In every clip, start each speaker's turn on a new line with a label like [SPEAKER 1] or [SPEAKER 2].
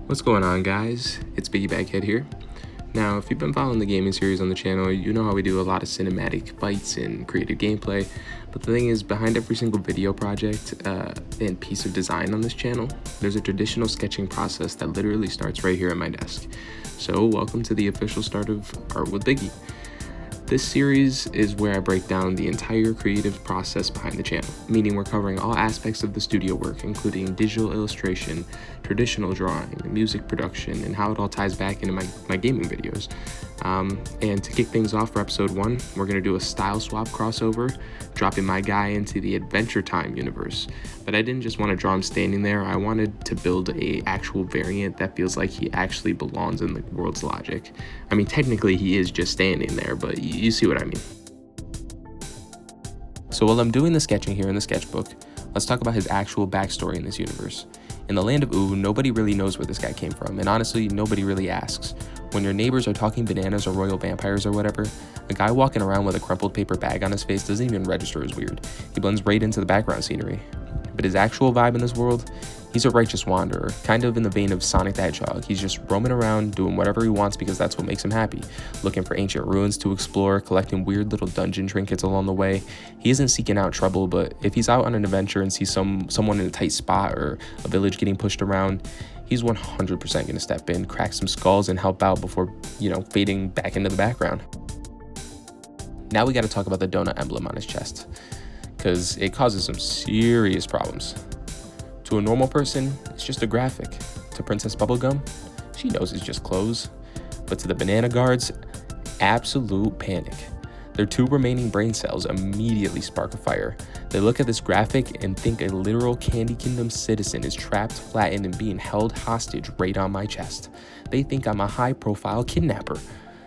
[SPEAKER 1] What's going on, guys? It's BiggyBagHead here. Now, if you've been following the gaming series on the channel, you know how we do a lot of cinematic fights and creative gameplay, but the thing is, behind every single video project and piece of design on this channel, there's a traditional sketching process that literally starts right here at my desk. So, welcome to the official start of Art with Biggy. This series is where I break down the entire creative process behind the channel, meaning we're covering all aspects of the studio work, including digital illustration, traditional drawing, music production, and how it all ties back into my gaming videos. And to kick things off for episode 1, we're going to do a style swap crossover, dropping my guy into the Adventure Time universe. But I didn't just want to draw him standing there, I wanted to build a actual variant that feels like he actually belongs in the world's logic. I mean, technically he is just standing there, but you see what I mean. So while I'm doing the sketching here in the sketchbook, let's talk about his actual backstory in this universe. In the land of Ooh, nobody really knows where this guy came from, and honestly, nobody really asks. When your neighbors are talking bananas or royal vampires or whatever, a guy walking around with a crumpled paper bag on his face doesn't even register as weird. He blends right into the background scenery. But his actual vibe in this world, he's a righteous wanderer, kind of in the vein of Sonic the Hedgehog. He's just roaming around, doing whatever he wants because that's what makes him happy. Looking for ancient ruins to explore, collecting weird little dungeon trinkets along the way. He isn't seeking out trouble, but if he's out on an adventure and sees someone in a tight spot or a village getting pushed around, he's 100% going to step in, crack some skulls, and help out before, fading back into the background. Now we got to talk about the donut emblem on his chest, because it causes some serious problems. To a normal person, it's just a graphic. To Princess Bubblegum, she knows it's just clothes. But to the banana guards, absolute panic. Their 2 remaining brain cells immediately spark a fire. They look at this graphic and think a literal Candy Kingdom citizen is trapped, flattened, and being held hostage right on my chest. They think I'm a high-profile kidnapper.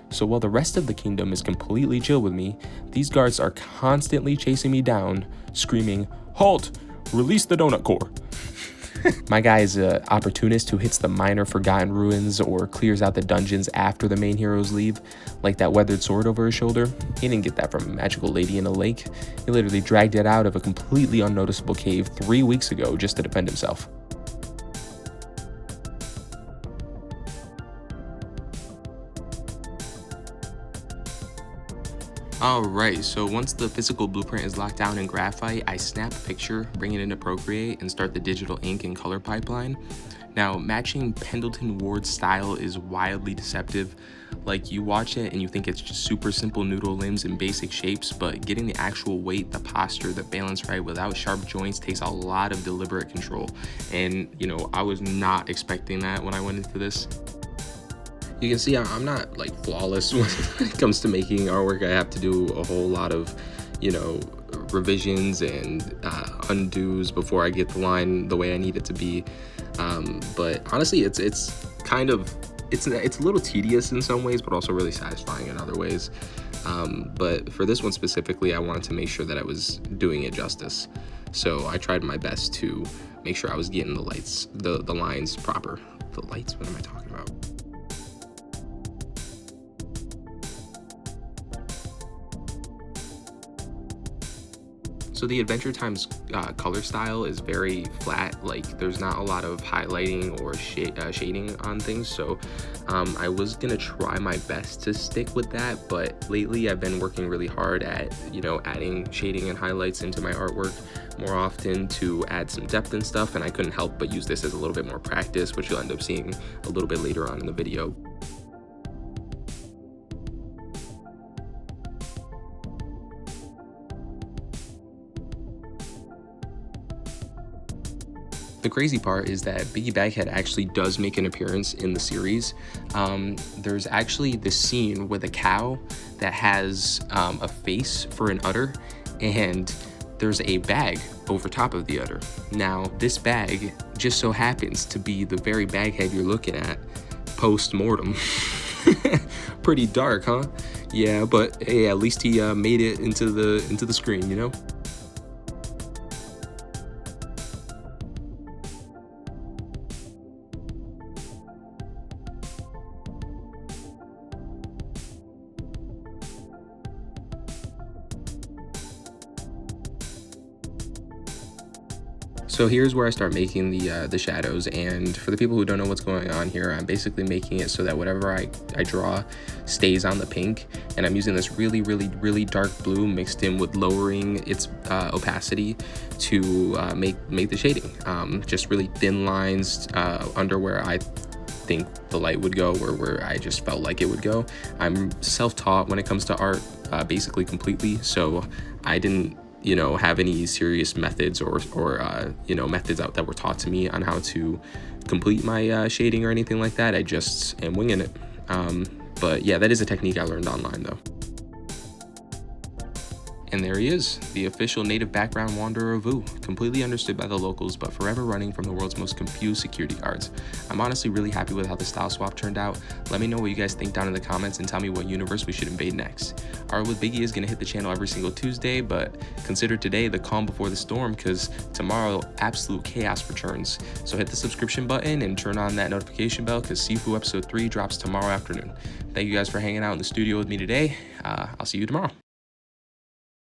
[SPEAKER 1] So while the rest of the kingdom is completely chill with me, these guards are constantly chasing me down, screaming, "Halt! Release the donut core!" My guy is an opportunist who hits the minor forgotten ruins or clears out the dungeons after the main heroes leave, like that weathered sword over his shoulder. He didn't get that from a magical lady in a lake. He literally dragged it out of a completely unnoticeable cave 3 weeks ago just to defend himself. Alright, so once the physical blueprint is locked down in graphite, I snap a picture, bring it into Procreate, and start the digital ink and color pipeline. Now, matching Pendleton Ward's style is wildly deceptive. Like, you watch it and you think it's just super simple noodle limbs and basic shapes, but getting the actual weight, the posture, the balance right without sharp joints takes a lot of deliberate control. And, I was not expecting that when I went into this. You can see I'm not flawless when it comes to making artwork. I have to do a whole lot of, revisions and undos before I get the line the way I need it to be. But honestly, it's a little tedious in some ways, but also really satisfying in other ways. But for this one specifically, I wanted to make sure that I was doing it justice. So I tried my best to make sure I was getting the lines proper. The lights, what am I talking about? So the Adventure Time's color style is very flat, there's not a lot of highlighting or shading on things, so I was gonna try my best to stick with that, but lately I've been working really hard at, adding shading and highlights into my artwork more often to add some depth and stuff, and I couldn't help but use this as a little bit more practice, which you'll end up seeing a little bit later on in the video. The crazy part is that BiggyBagHead actually does make an appearance in the series. There's actually this scene with a cow that has a face for an udder, and there's a bag over top of the udder. Now, this bag just so happens to be the very baghead you're looking at post-mortem. Pretty dark, huh? Yeah, but hey, at least he made it into the screen, So here's where I start making the shadows, and for the people who don't know what's going on here, I'm basically making it so that whatever I draw stays on the pink, and I'm using this really dark blue mixed in with lowering its opacity to make the shading. Just really thin lines under where I think the light would go, or where I just felt like it would go. I'm self-taught when it comes to art, basically completely, so I didn't have any serious methods or methods out that were taught to me on how to complete my shading or anything like that. I just am winging it. But yeah, that is a technique I learned online though. And there he is, the official native background wanderer of Vu, completely understood by the locals, but forever running from the world's most confused security guards. I'm honestly really happy with how the style swap turned out. Let me know what you guys think down in the comments and tell me what universe we should invade next. Art with Biggy is going to hit the channel every single Tuesday, but consider today the calm before the storm, because tomorrow absolute chaos returns. So hit the subscription button and turn on that notification bell, because Sifu episode 3 drops tomorrow afternoon. Thank you guys for hanging out in the studio with me today. I'll see you tomorrow.